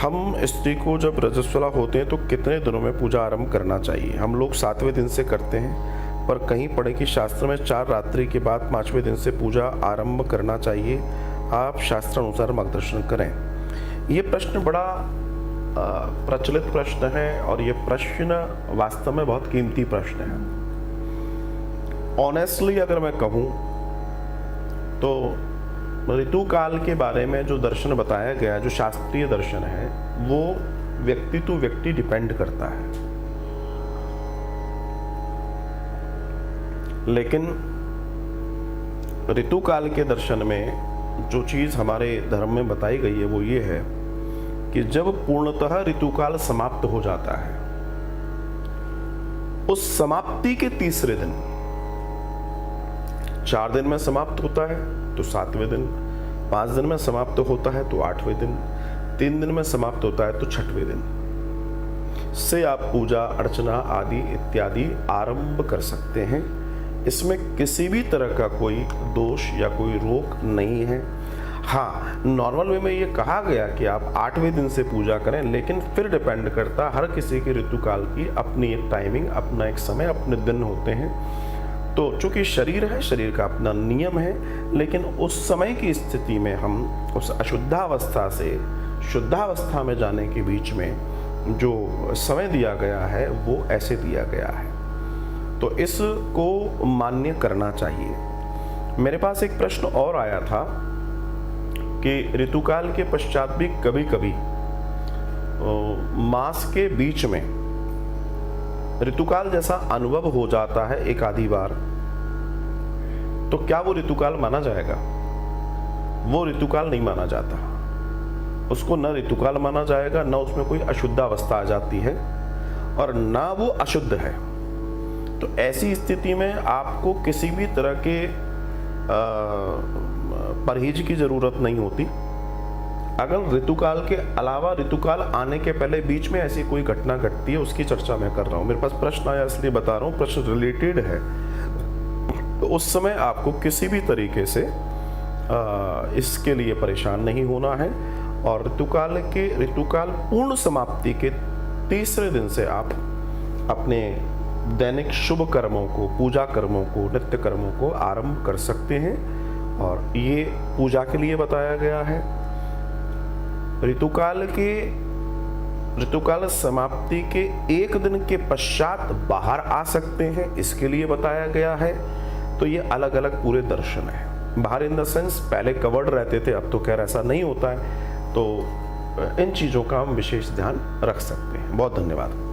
हम स्त्री को जब रजस्वला होते हैं तो कितने दिनों में पूजा आरंभ करना चाहिए? हम लोग 7वें दिन से करते हैं, पर कहीं पढ़े कि शास्त्र में 4 रात्रि के बाद 5वें दिन से पूजा आरंभ करना चाहिए। आप शास्त्र अनुसार मार्गदर्शन करें। ये प्रश्न बड़ा प्रचलित प्रश्न है और ये प्रश्न वास्तव में बहुत कीमती प्रश्न है। ऑनेस्टली अगर मैं कहूँ तो ऋतु काल के बारे में जो दर्शन बताया गया, जो शास्त्रीय दर्शन है, वो व्यक्ति टू व्यक्ति डिपेंड करता है। लेकिन ऋतु काल के दर्शन में जो चीज हमारे धर्म में बताई गई है वो ये है कि जब पूर्णतः ऋतुकाल समाप्त हो जाता है, उस समाप्ति के तीसरे दिन, 4 दिन में समाप्त होता है तो 7वें दिन, 5 दिन में समाप्त होता है तो 8वें दिन, 3 दिन में समाप्त होता है तो 6वें दिन से आप पूजा अर्चना आदि इत्यादि आरंभ कर सकते हैं। इसमें किसी भी तरह का कोई दोष या कोई रोक नहीं है। हाँ, नॉर्मल वे में ये कहा गया कि आप 8वें दिन से पूजा करें, लेकिन फिर डिपेंड करता है, हर किसी की ऋतुकाल की अपनी एक टाइमिंग, अपना एक समय, अपने दिन होते हैं। तो चूंकि शरीर है, शरीर का अपना नियम है, लेकिन उस समय की स्थिति में हम उस अशुद्धावस्था से शुद्धावस्था में जाने के बीच में जो समय दिया गया है वो ऐसे दिया गया है, तो इसको मान्य करना चाहिए। मेरे पास एक प्रश्न और आया था कि ऋतुकाल के पश्चात भी कभी कभी मास के बीच में ऋतुकाल जैसा अनुभव हो जाता है एक आधी बार, तो क्या वो ऋतुकाल माना जाएगा? वो ऋतुकाल नहीं माना जाता, उसको न ऋतुकाल माना जाएगा, न उसमें कोई अशुद्धावस्था आ जाती है और ना वो अशुद्ध है। तो ऐसी स्थिति में आपको किसी भी तरह के परहेज की जरूरत नहीं होती। अगर ऋतुकाल के अलावा ऋतुकाल आने के पहले बीच में ऐसी कोई घटना घटती है, उसकी चर्चा मैं कर रहा हूँ। मेरे पास प्रश्न आया इसलिए बता रहा हूँ, प्रश्न रिलेटेड है। तो उस समय आपको किसी भी तरीके से इसके लिए परेशान नहीं होना है और ऋतुकाल पूर्ण समाप्ति के तीसरे दिन से आप अपने दैनिक शुभ कर्मों को, पूजा कर्मों को, नित्य कर्मों को आरंभ कर सकते हैं। और ये पूजा के लिए बताया गया है। ऋतुकाल समाप्ति के 1 दिन के पश्चात बाहर आ सकते हैं, इसके लिए बताया गया है। तो ये अलग अलग पूरे दर्शन है। बाहर इन द सेंस पहले कवर्ड रहते थे, अब तो खैर ऐसा नहीं होता है। तो इन चीज़ों का हम विशेष ध्यान रख सकते हैं। बहुत धन्यवाद।